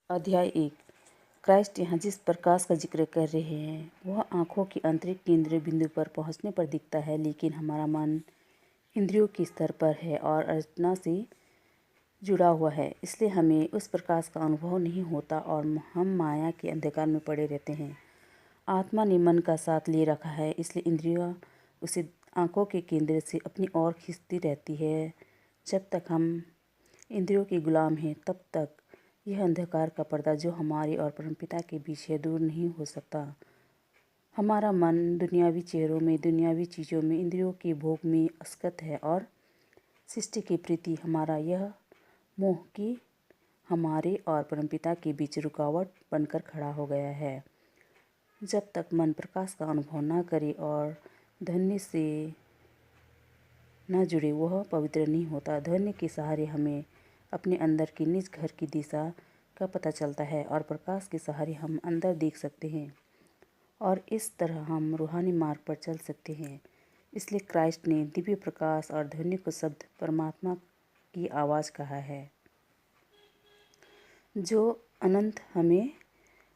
अध्याय 1। क्राइस्ट यहाँ जिस प्रकाश का जिक्र कर रहे हैं वह आँखों की आंतरिक केंद्रीय बिंदु पर पहुँचने पर दिखता है, लेकिन हमारा मन इंद्रियों के स्तर पर है और अर्चना से जुड़ा हुआ है, इसलिए हमें उस प्रकाश का अनुभव नहीं होता और हम माया के अंधकार में पड़े रहते हैं। आत्मा ने मन का साथ ले रखा है, इसलिए इंद्रियां उसे आँखों के केंद्र से अपनी ओर खींचती रहती है। जब तक हम इंद्रियों के गुलाम हैं तब तक यह अंधकार का पर्दा जो हमारे और परमपिता के बीच है दूर नहीं हो सकता। हमारा मन दुनियावी चेहरों में, दुनियावी चीज़ों में, इंद्रियों के भोग में असक्त है और सृष्टि के प्रति हमारा यह मोह कि हमारे और परमपिता के बीच रुकावट बनकर खड़ा हो गया है। जब तक मन प्रकाश का अनुभव न करे और धन्य से न जुड़े वह पवित्र नहीं होता। धन्य के सहारे हमें अपने अंदर के निज घर की दिशा का पता चलता है और प्रकाश के सहारे हम अंदर देख सकते हैं और इस तरह हम रूहानी मार्ग पर चल सकते हैं। इसलिए क्राइस्ट ने दिव्य प्रकाश और धन्य को शब्द परमात्मा की आवाज़ कहा है, जो अनंत हमें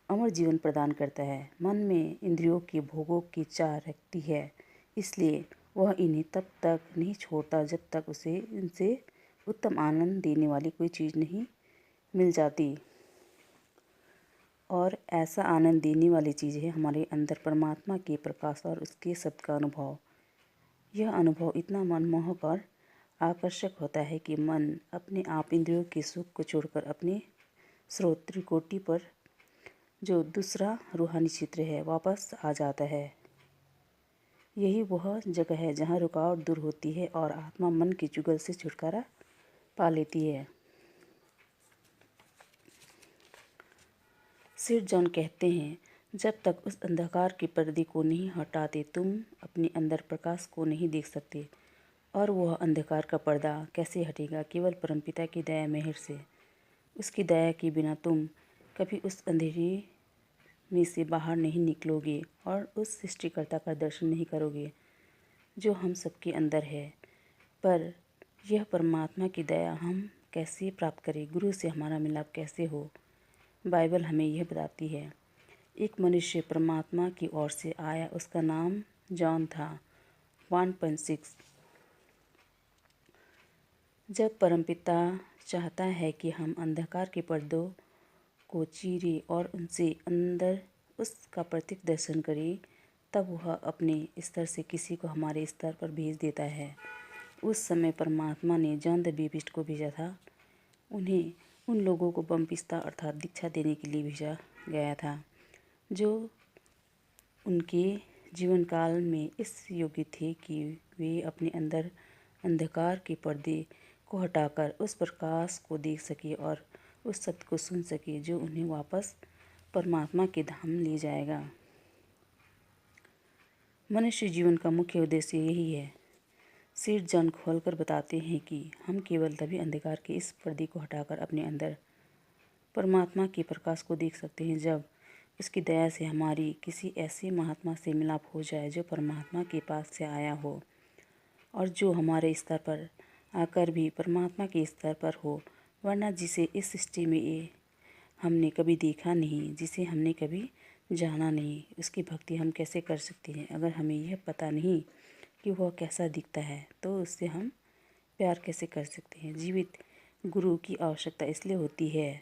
अमर जीवन प्रदान करता है। मन में इंद्रियों के भोगों की चाह रखती है, इसलिए वह इन्हें तब तक नहीं छोड़ता जब तक उसे इनसे उत्तम आनंद देने वाली कोई चीज़ नहीं मिल जाती। और ऐसा आनंद देने वाली चीज़ है हमारे अंदर परमात्मा के प्रकाश और उसके शब्द का अनुभव। यह अनुभव इतना मनमोहक और आकर्षक होता है कि मन अपने आप इंद्रियों के सुख को छोड़कर अपने स्रोत त्रिकोटि पर, जो दूसरा रूहानी क्षेत्र है, वापस आ जाता है। यही वह जगह है जहाँ रुकावट दूर होती है और आत्मा मन के जुगल से छुटकारा पा लेती है। सिर जॉन कहते हैं, जब तक उस अंधकार के पर्दे को नहीं हटाते तुम अपने अंदर प्रकाश को नहीं देख सकते। और वह अंधकार का पर्दा कैसे हटेगा? केवल परमपिता की दया मेहर से। उसकी दया के बिना तुम कभी उस अंधेरे में से बाहर नहीं निकलोगे और उस सृष्टिकर्ता का दर्शन नहीं करोगे जो हम सबके अंदर है। पर यह परमात्मा की दया हम कैसे प्राप्त करें? गुरु से हमारा मिलाप कैसे हो? बाइबल हमें यह बताती है, एक मनुष्य परमात्मा की ओर से आया, उसका नाम जॉन था। 1.6। जब परमपिता चाहता है कि हम अंधकार के पर्दों को चीरें और उनसे अंदर उसका प्रत्यक्ष दर्शन करें, तब वह अपने स्तर से किसी को हमारे स्तर पर भेज देता है। उस समय परमात्मा ने जॉन द बैप्टिस्ट को भेजा था। उन्हें उन लोगों को बपतिस्मा अर्थात दीक्षा देने के लिए भेजा गया था जो उनके जीवन काल में इस योग्य थे कि वे अपने अंदर अंधकार के पर्दे को हटाकर उस प्रकाश को देख सके और उस सत्य को सुन सके जो उन्हें वापस परमात्मा के धाम ले जाएगा। मनुष्य जीवन का मुख्य उद्देश्य यही है। सिर जॉन खोलकर बताते हैं कि हम केवल तभी अंधकार के इस पर्दे को हटाकर अपने अंदर परमात्मा के प्रकाश को देख सकते हैं जब इसकी दया से हमारी किसी ऐसे महात्मा से मिलाप हो जाए जो परमात्मा के पास से आया हो और जो हमारे स्तर पर आकर भी परमात्मा के स्तर पर हो, वरना जिसे इस सृष्टि में ये हमने कभी देखा नहीं, जिसे हमने कभी जाना नहीं, उसकी भक्ति हम कैसे कर सकते हैं? अगर हमें यह पता नहीं कि वह कैसा दिखता है तो उससे हम प्यार कैसे कर सकते हैं? जीवित गुरु की आवश्यकता इसलिए होती है,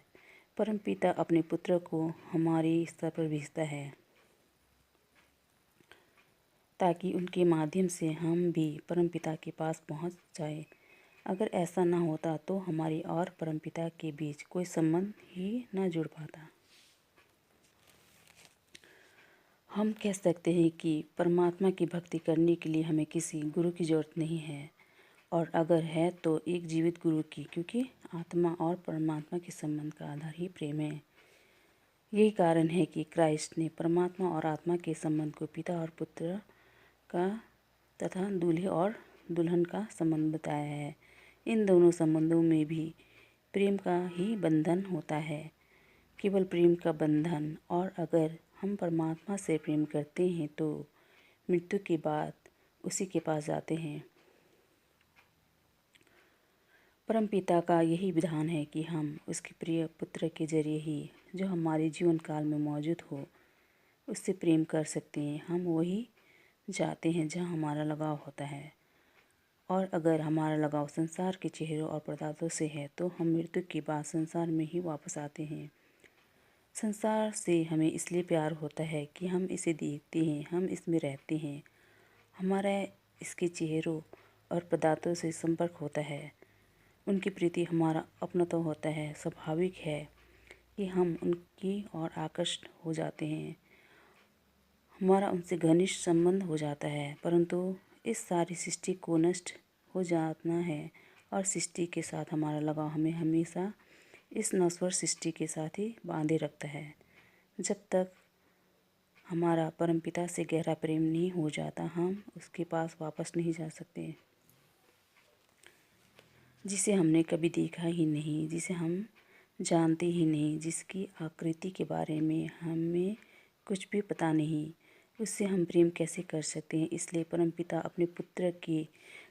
परमपिता अपने पुत्र को हमारे स्तर पर भेजता है ताकि उनके माध्यम से हम भी परमपिता के पास पहुंच जाएं। अगर ऐसा ना होता तो हमारे और परमपिता के बीच कोई संबंध ही न जुड़ पाता। हम कह सकते हैं कि परमात्मा की भक्ति करने के लिए हमें किसी गुरु की ज़रूरत नहीं है, और अगर है तो एक जीवित गुरु की, क्योंकि आत्मा और परमात्मा के संबंध का आधार ही प्रेम है। यही कारण है कि क्राइस्ट ने परमात्मा और आत्मा के संबंध को पिता और पुत्र का तथा दूल्हे और दुल्हन का संबंध बताया है। इन दोनों संबंधों में भी प्रेम का ही बंधन होता है, केवल प्रेम का बंधन। और अगर हम परमात्मा से प्रेम करते हैं तो मृत्यु के बाद उसी के पास जाते हैं। परमपिता का यही विधान है कि हम उसके प्रिय पुत्र के जरिए ही जो हमारे जीवन काल में मौजूद हो उससे प्रेम कर सकते हैं। हम वही जाते हैं जहाँ हमारा लगाव होता है, और अगर हमारा लगाव संसार के चेहरों और पदार्थों से है तो हम मृत्यु के बाद संसार में ही वापस आते हैं। संसार से हमें इसलिए प्यार होता है कि हम इसे देखते हैं, हम इसमें रहते हैं, हमारा इसके चेहरों और पदार्थों से संपर्क होता है, उनके प्रति हमारा अपनत्व होता है। स्वाभाविक है कि हम उनकी ओर आकर्षित हो जाते हैं, हमारा उनसे घनिष्ठ संबंध हो जाता है। परंतु इस सारी सृष्टि को नष्ट हो जाना है और सृष्टि के साथ हमारा लगाव हमें हमेशा इस नश्वर सृष्टि के साथ ही बांधे रखता है। जब तक हमारा परमपिता से गहरा प्रेम नहीं हो जाता, हम उसके पास वापस नहीं जा सकते, जिसे हमने कभी देखा ही नहीं, जिसे हम जानते ही नहीं, जिसकी आकृति के बारे में हमें कुछ भी पता नहीं, उससे हम प्रेम कैसे कर सकते हैं। इसलिए परमपिता अपने पुत्र के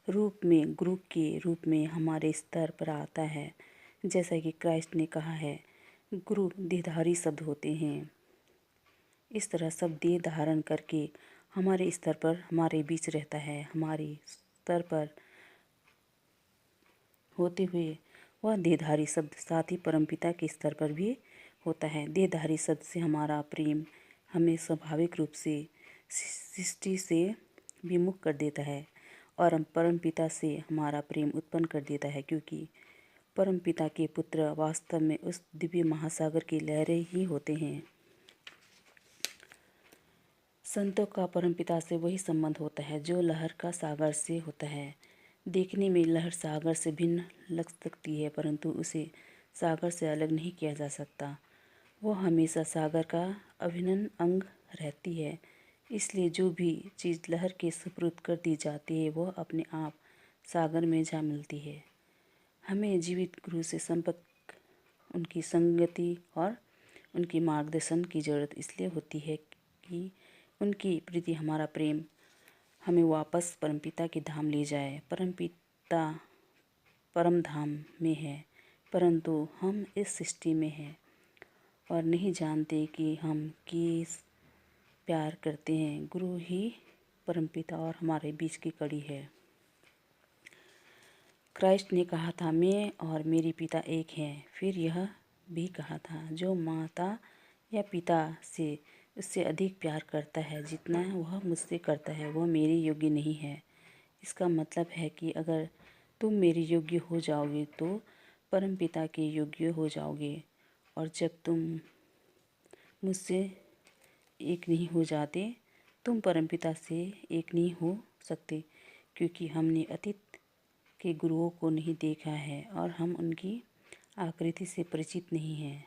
रूप में, गुरु के रूप में हमारे स्तर पर आता है। जैसा कि क्राइस्ट ने कहा है, गुरु देहधारी शब्द होते हैं। इस तरह सब देह धारण करके हमारे स्तर पर हमारे बीच रहता है। हमारे स्तर पर होते हुए वह देहधारी शब्द साथ ही परमपिता के स्तर पर भी होता है। देहधारी शब्द से हमारा प्रेम हमें स्वाभाविक रूप से सृष्टि से विमुख कर देता है और हम परमपिता से हमारा प्रेम उत्पन्न कर देता है, क्योंकि परमपिता के पुत्र वास्तव में उस दिव्य महासागर की लहरें ही होते हैं। संतों का परमपिता से वही संबंध होता है जो लहर का सागर से होता है। देखने में लहर सागर से भिन्न लग सकती है, परंतु उसे सागर से अलग नहीं किया जा सकता। वह हमेशा सागर का अभिन्न अंग रहती है। इसलिए जो भी चीज़ लहर के सुपुर्द कर दी जाती है वह अपने आप सागर में जा मिलती है। हमें जीवित गुरु से संपर्क, उनकी संगति और उनकी मार्गदर्शन की ज़रूरत इसलिए होती है कि उनकी प्रति हमारा प्रेम हमें वापस परमपिता के धाम ले जाए। परमपिता परम धाम में है, परंतु हम इस सृष्टि में हैं और नहीं जानते कि हम किस प्यार करते हैं। गुरु ही परमपिता और हमारे बीच की कड़ी है। क्राइस्ट ने कहा था, मैं और मेरे पिता एक हैं। फिर यह भी कहा था, जो माता या पिता से उससे अधिक प्यार करता है जितना वह मुझसे करता है, वह मेरे योग्य नहीं है। इसका मतलब है कि अगर तुम मेरे योग्य हो जाओगे तो परमपिता के योग्य हो जाओगे, और जब तुम मुझसे एक नहीं हो जाते, तुम परमपिता से एक नहीं हो सकते, क्योंकि हमने अतीत के गुरुओं को नहीं देखा है और हम उनकी आकृति से परिचित नहीं हैं।